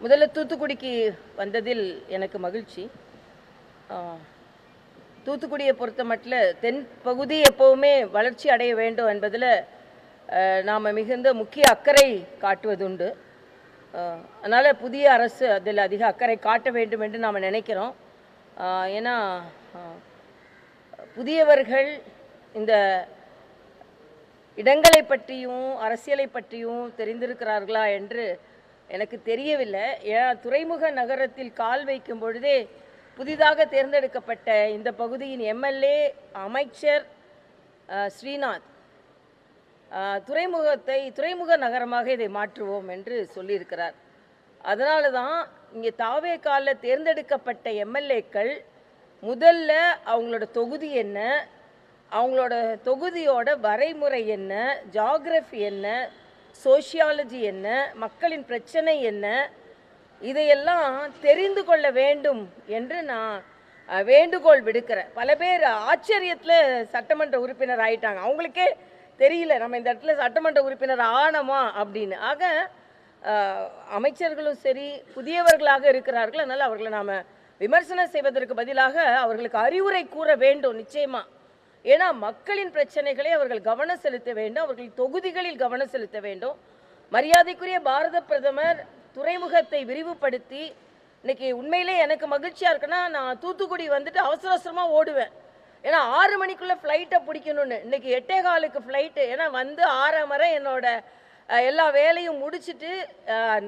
முதல்ல தூத்துக்குடிக்கு வந்ததில் எனக்கு மகிழ்ச்சி. தூத்துக்குடியை பொறுத்த மட்டில் தென் பகுதி எப்போவுமே வளர்ச்சி அடைய வேண்டும் என்பதில் நாம் மிகுந்த முக்கிய அக்கறை காட்டுவதுண்டு. அதனால் புதிய அரசு அதில் அதிக அக்கறை காட்ட வேண்டும் என்று நாம் நினைக்கிறோம். ஏன்னா புதியவர்கள் இந்த இடங்களை பற்றியும் அரசியலை பற்றியும் தெரிந்திருக்கிறார்களா என்று எனக்கு தெரியவில்லை. ஏன்னா துறைமுக நகரத்தில் கால் வைக்கும் பொழுதே புதிதாக தேர்ந்தெடுக்கப்பட்ட இந்த பகுதியின் எம்எல்ஏ அமைச்சர் ஸ்ரீநாத் துறைமுக நகரமாக இதை மாற்றுவோம் என்று சொல்லியிருக்கிறார். அதனால தான் இங்கே தாவேகாலில் தேர்ந்தெடுக்கப்பட்ட எம்எல்ஏக்கள் முதல்ல அவங்களோட தொகுதி என்ன, அவங்களோட தொகுதியோட வரைமுறை என்ன, ஜியாகிரஃபி என்ன, சோஷியாலஜி என்ன, மக்களின் பிரச்சனை என்ன, இதையெல்லாம் தெரிந்து கொள்ள வேண்டும் என்று நான் வேண்டுகோள் விடுக்கிறேன். பல பேர் ஆச்சரியத்தில் சட்டமன்ற உறுப்பினர் ஆயிட்டாங்க. அவங்களுக்கே தெரியல நம்ம இந்த இடத்துல சட்டமன்ற உறுப்பினர் ஆனோமா அப்படின்னு. ஆக அமைச்சர்களும் சரி புதியவர்களாக இருக்கிறார்கள். அதனால் அவர்களை நாம் விமர்சனம் செய்வதற்கு பதிலாக அவர்களுக்கு அறிவுரை கூற வேண்டும் நிச்சயமாக. ஏன்னா மக்களின் பிரச்சனைகளை அவர்கள் கவனம் செலுத்த வேண்டும், அவர்கள் தொகுதிகளில் கவனம் செலுத்த வேண்டும். மரியாதைக்குரிய பாரத பிரதமர் துறைமுகத்தை விரிவுபடுத்தி இன்னைக்கு உண்மையிலே எனக்கு மகிழ்ச்சியாக இருக்குன்னா, நான் தூத்துக்குடி வந்துட்டு அவசர அவசரமாக ஓடுவேன். ஏன்னா 6 மணிக்குள்ளே ஃப்ளைட்டை பிடிக்கணும்னு. இன்றைக்கி 8:15க்கு ஃப்ளைட்டு. ஏன்னா வந்து 6:30 என்னோட எல்லா வேலையும் முடிச்சுட்டு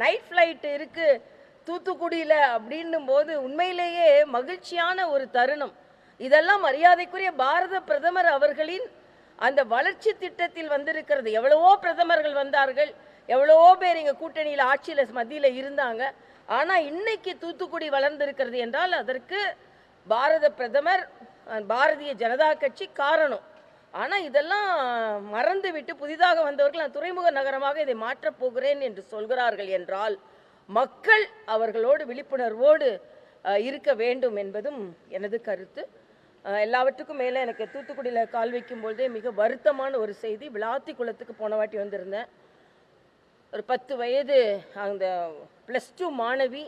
நைட் ஃப்ளைட்டு இருக்குது தூத்துக்குடியில் அப்படின்னும் போது உண்மையிலேயே மகிழ்ச்சியான ஒரு தருணம். இதெல்லாம் மரியாதைக்குரிய பாரத பிரதமர் அவர்களின் அந்த வளர்ச்சி திட்டத்தில் வந்திருக்கிறது. எவ்வளவோ பிரதமர்கள் வந்தார்கள், எவ்வளவோ பேர் இங்கே கூட்டணியில் ஆட்சியில் மத்தியில் இருந்தாங்க. ஆனால் இன்னைக்கு தூத்துக்குடி வளர்ந்திருக்கிறது என்றால் அதற்கு பாரத பிரதமர் பாரதிய ஜனதா கட்சி காரணம். ஆனால் இதெல்லாம் மறந்து விட்டு புதிதாக வந்தவர்கள் நான் துறைமுக நகரமாக இதை மாற்றப் போகிறேன் என்று சொல்கிறார்கள் என்றால் மக்கள் அவர்களோடு விழிப்புணர்வோடு இருக்க வேண்டும் என்பதும் எனது கருத்து. எல்லாவற்றுக்கும் மேலே எனக்கு தூத்துக்குடியில் கால் வைக்கும் பொழுதே மிக வருத்தமான ஒரு செய்தி. விளாத்திக்குளத்துக்கு போன வாட்டி வந்திருந்தேன். ஒரு 10 வயது அந்த +2 மாணவி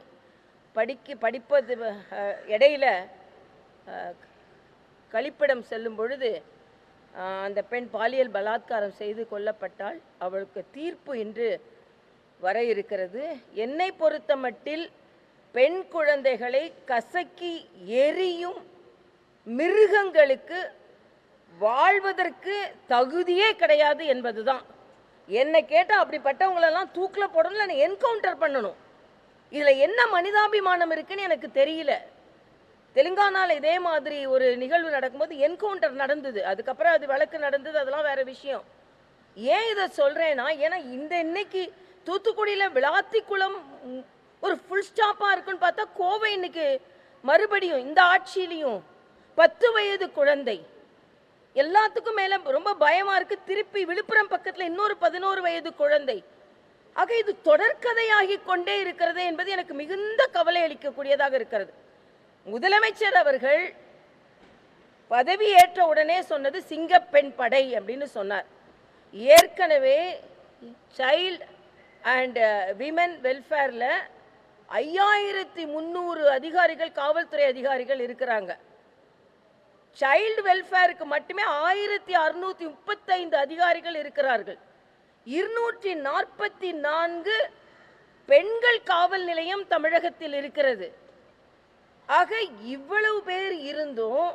படிப்பது இடையில கழிப்பிடம் செல்லும் பொழுது அந்த பெண் பாலியல் பலாத்காரம் செய்து கொல்லப்பட்டால் அவளுக்கு தீர்ப்பு இன்று வர இருக்கிறது. என்னை பொறுத்த மட்டில் பெண் குழந்தைகளை கசக்கி எரியும் மிருகங்களுக்கு வாழ்வதற்கு தகுதியே கிடையாது என்பதுதான். என்னை கேட்டால் அப்படிப்பட்டவங்களெல்லாம் தூக்கில் போடணும், இல்லை என்கவுண்டர் பண்ணணும். இதில் என்ன மனிதாபிமானம் இருக்குன்னு எனக்கு தெரியல. தெலுங்கானாவில் இதே மாதிரி ஒரு நிகழ்வு நடக்கும்போது என்கவுண்டர் நடந்தது, அதுக்கப்புறம் அது வழக்கு நடந்தது, அதெல்லாம் வேற விஷயம். ஏன் இதை சொல்கிறேன்னா, ஏன்னா இன்னைக்கு தூத்துக்குடியில் விளாத்திக்குளம் ஒரு ஃபுல் ஸ்டாப்பாக இருக்குன்னு பார்த்தா கோவை இன்னைக்கு மறுபடியும் இந்த ஆட்சியிலையும் 10 வயது குழந்தை. எல்லாத்துக்கும் மேலே ரொம்ப பயமாக இருக்குது. திருப்பி விழுப்புரம் பக்கத்தில் இன்னொரு 11 வயது குழந்தை. ஆக இது தொடர்கதையாகி கொண்டே இருக்கிறது என்பது எனக்கு மிகுந்த கவலை அளிக்கக்கூடியதாக இருக்கிறது. முதலமைச்சர் அவர்கள் பதவி ஏற்ற உடனே சொன்னது சிங்கப்பெண் படை அப்படின்னு சொன்னார். ஏற்கனவே சைல்டு அண்ட் விமென் வெல்ஃபேரில் 5300 அதிகாரிகள் காவல்துறை அதிகாரிகள் இருக்கிறாங்க. சைல்டு வெல்ஃபேருக்கு மட்டுமே 1635 அதிகாரிகள் இருக்கிறார்கள். 244 பெண்கள் காவல் நிலையம் தமிழகத்தில் இருக்கிறது. ஆக இவ்வளவு பேர் இருந்தும்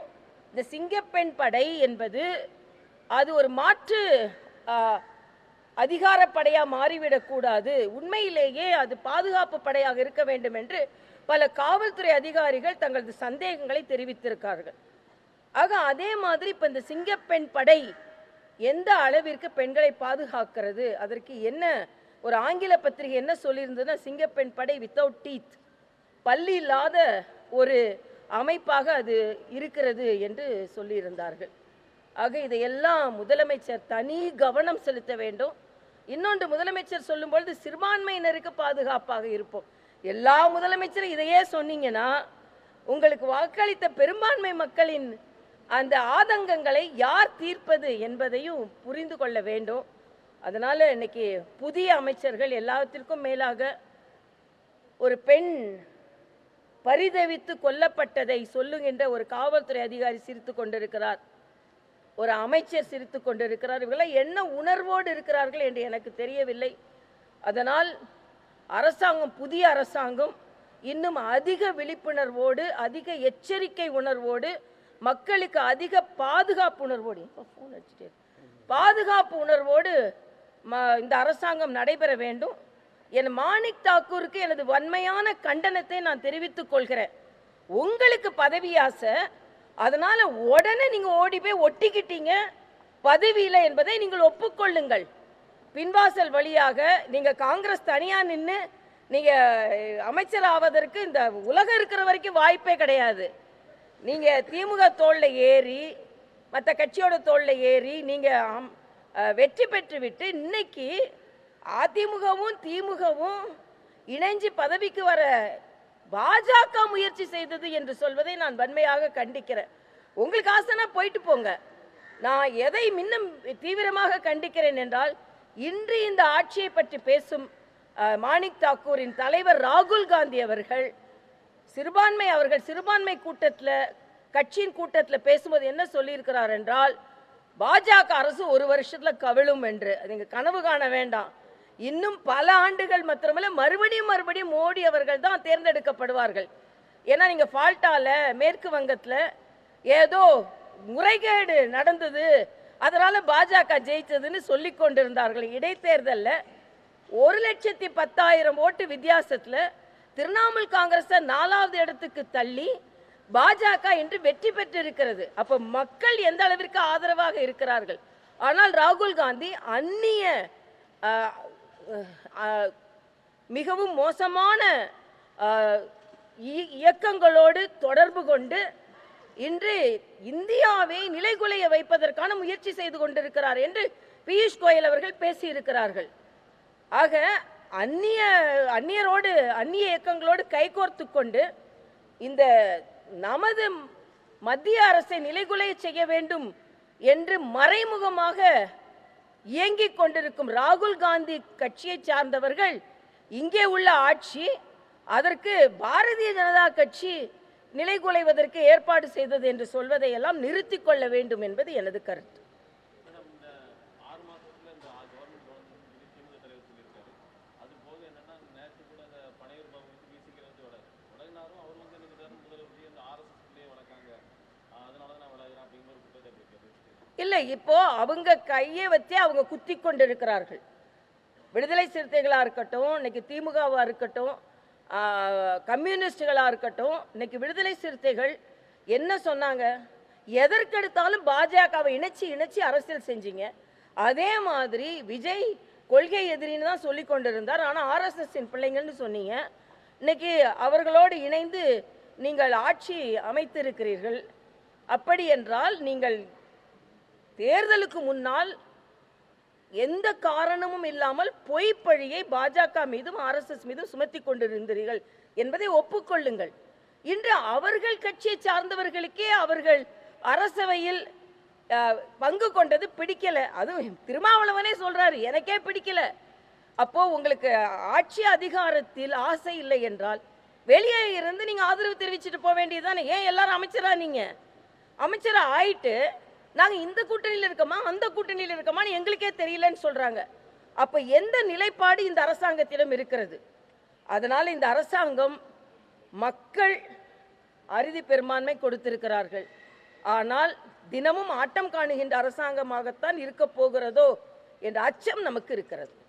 இந்த சிங்கப்பெண் படை என்பது அது ஒரு மாற்று அதிகாரப்படையாக மாறிவிடக்கூடாது, உண்மையிலேயே அது பாதுகாப்பு படையாக இருக்க வேண்டும் என்று பல காவல்துறை அதிகாரிகள் தங்களது சந்தேகங்களை தெரிவித்திருக்கார்கள். ஆக அதே மாதிரி இப்போ இந்த சிங்கப்பெண் படை எந்த அளவிற்கு பெண்களை பாதுகாக்கிறது, அதற்கு என்ன ஒரு ஆங்கில பத்திரிகை என்ன சொல்லியிருந்ததுன்னா, சிங்கப்பெண் படை வித்தவுட் டீத், பல்லு இல்லாத ஒரு அமைப்பாக அது இருக்கிறது என்று சொல்லியிருந்தார்கள். ஆக இதையெல்லாம் முதலமைச்சர் தனி கவனம் செலுத்த வேண்டும். இன்னொன்று, முதலமைச்சர் சொல்லும்பொழுது சிறுபான்மையினருக்கு பாதுகாப்பாக இருப்போம். எல்லா முதலமைச்சரும் இதையே சொன்னீங்கன்னா உங்களுக்கு வாக்களித்த பெரும்பான்மை மக்களின் அந்த ஆதங்கங்களை யார் தீர்ப்பது என்பதையும் புரிந்து கொள்ள வேண்டும். அதனால் இன்னைக்கு புதிய அமைச்சர்கள் எல்லாத்திற்கும் மேலாக ஒரு பெண் பரிதவித்து கொல்லப்பட்டதை சொல்லுகின்ற ஒரு காவல்துறை அதிகாரி சிரித்து கொண்டிருக்கிறார், ஒரு அமைச்சர் சிரித்து கொண்டிருக்கிறார். இவர்கள் என்ன உணர்வோடு இருக்கிறார்கள் என்று எனக்கு தெரியவில்லை. அதனால் அரசாங்கம், புதிய அரசாங்கம் இன்னும் அதிக விழிப்புணர்வோடு, அதிக எச்சரிக்கை உணர்வோடு, மக்களுக்கு அதிக பாதுகாப்பு உணர்வோடு இந்த அரசாங்கம் நடைபெற வேண்டும். என் மாணிக் தாக்கூருக்கு எனது வன்மையான கண்டனத்தை நான் தெரிவித்துக் கொள்கிறேன். உங்களுக்கு பதவி ஆசை, அதனால உடனே நீங்க ஓடி போய் ஒட்டிக்கிட்டீங்க பதவியில என்பதை நீங்கள் ஒப்புக்கொள்ளுங்கள். பின்வாசல் வழியாக நீங்க காங்கிரஸ் தனியா நின்று நீங்க அமைச்சர் ஆவதற்கு இந்த உலகம் இருக்கிற வரைக்கும் வாய்ப்பே கிடையாது. நீங்க திமுக தோல்ல ஏறி, மற்ற கட்சியோட தோல்ல ஏறி நீங்க வெற்றி பெற்று விட்டு இன்னைக்கு அதிமுகவும் திமுகவும் இணைஞ்சு பதவிக்கு வர பாஜக முயற்சி செய்தது என்று சொல்வதை நான் வன்மையாக கண்டிக்கிறேன். உங்களுக்கு ஆசைனா போயிட்டு போங்க. நான் எதை இன்னும் தீவிரமாக கண்டிக்கிறேன் என்றால், இன்று இந்த ஆட்சியை பற்றி பேசும் மாணிக் தாக்கூரின் தலைவர் ராகுல் காந்தி அவர்கள் சிறுபான்மை கூட்டத்தில், கட்சியின் கூட்டத்தில் பேசும்போது என்ன சொல்லியிருக்கிறார் என்றால், பாஜக அரசு ஒரு வருஷத்துல கவிழும் என்று. நீங்க கனவு காண வேண்டாம். இன்னும் பல ஆண்டுகள் மாத்திரமல்ல, மறுபடியும் மோடி அவர்கள் தான் தேர்ந்தெடுக்கப்படுவார்கள். ஏன்னா நீங்க ஃபால்ட்டால மேற்கு வங்கத்தில் ஏதோ முறைகேடு நடந்தது, அதனால பாஜக ஜெயிச்சதுன்னு சொல்லிக் கொண்டிருந்தார்கள். இடைத்தேர்தலில் 1,10,000 ஓட்டு வித்தியாசத்தில் திரிணாமுல் காங்கிரஸை 4வது இடத்துக்கு தள்ளி பாஜக இன்று வெற்றி பெற்றிருக்கிறது. அப்ப மக்கள் எந்த அளவிற்கு ஆதரவாக இருக்கிறார்கள். ஆனால் ராகுல் காந்தி அந்நிய மிகவும் மோசமான இயக்கங்களோடு தொடர்பு கொண்டு இன்று இந்தியாவை நிலைகுலைய வைப்பதற்கான முயற்சி செய்து கொண்டிருக்கிறார் என்று பியூஷ் கோயல் அவர்கள் பேசியிருக்கிறார்கள். ஆக அந்நிய இயக்கங்களோடு கைகோர்த்து கொண்டு இந்த நமது மத்திய அரசை நிலைகுலைய செய்ய வேண்டும் என்று மறைமுகமாக இயங்கிக் கொண்டிருக்கும் ராகுல் காந்தி கட்சியை சார்ந்தவர்கள் இங்கே உள்ள ஆட்சி, அதற்கு பாரதிய ஜனதா கட்சி நிலைகுலைவதற்கு ஏற்பாடு செய்தது என்று சொல்வதை எல்லாம் நிறுத்திக் கொள்ள வேண்டும் என்பது எனது கருத்து. இல்லை, இப்போ அவங்க கையை வச்சே அவங்க குத்தி கொண்டிருக்கிறார்கள். விடுதலை சிறுத்தைகளாக இருக்கட்டும், இன்னைக்கு திமுகவாக இருக்கட்டும், கம்யூனிஸ்டுகளாக இருக்கட்டும், இன்னைக்கு விடுதலை சிறுத்தைகள் என்ன சொன்னாங்க? எதற்கெடுத்தாலும் பாஜகவை இணைச்சி அரசியல் செஞ்சீங்க. அதே மாதிரி விஜய் கொள்கை எதிரின்னு தான் சொல்லி கொண்டிருந்தார். ஆனால் ஆர்எஸ்எஸ் பிள்ளைங்கன்னு சொன்னீங்க. இன்னைக்கு அவர்களோடு இணைந்து நீங்கள் ஆட்சி அமைத்திருக்கிறீர்கள். அப்படி என்றால் நீங்கள் தேர்தலுக்கு முன்னால் எந்த காரணமும் இல்லாமல் பொய்ப்பழியை பாஜக மீதும் ஆர்எஸ்எஸ் மீதும் சுமத்தி கொண்டிருந்தீர்கள் என்பதை ஒப்புக்கொள்ளுங்கள். இன்று அவர்கள் கட்சியை சார்ந்தவர்களுக்கே அவர்கள் அரசவையில் பங்கு கொண்டது பிடிக்கல. அதுவும் திருமாவளவனே சொல்றாரு, எனக்கே பிடிக்கல. அப்போ உங்களுக்கு ஆட்சி அதிகாரத்தில் ஆசை இல்லை என்றால் வெளியே இருந்து நீங்க ஆதரவு தெரிவிச்சுட்டு போக வேண்டியதுதானே. ஏன் எல்லாரும் அமைச்சரா ஆயிட்டு நாங்க இந்த கூட்டணியில் இருக்கோமா அந்த கூட்டணியில் இருக்கோமான்னு எங்களுக்கே தெரியலன்னு சொல்றாங்க. அப்ப எந்த நிலைப்பாடு இந்த அரசாங்கத்திடம் இருக்கிறது? அதனால இந்த அரசாங்கம் மக்கள் அறுதி பெரும்பான்மை கொடுத்திருக்கிறார்கள். ஆனால் தினமும் ஆட்டம் காணுகின்ற அரசாங்கமாகத்தான் இருக்க போகிறதோ என்ற அச்சம் நமக்கு இருக்கிறது.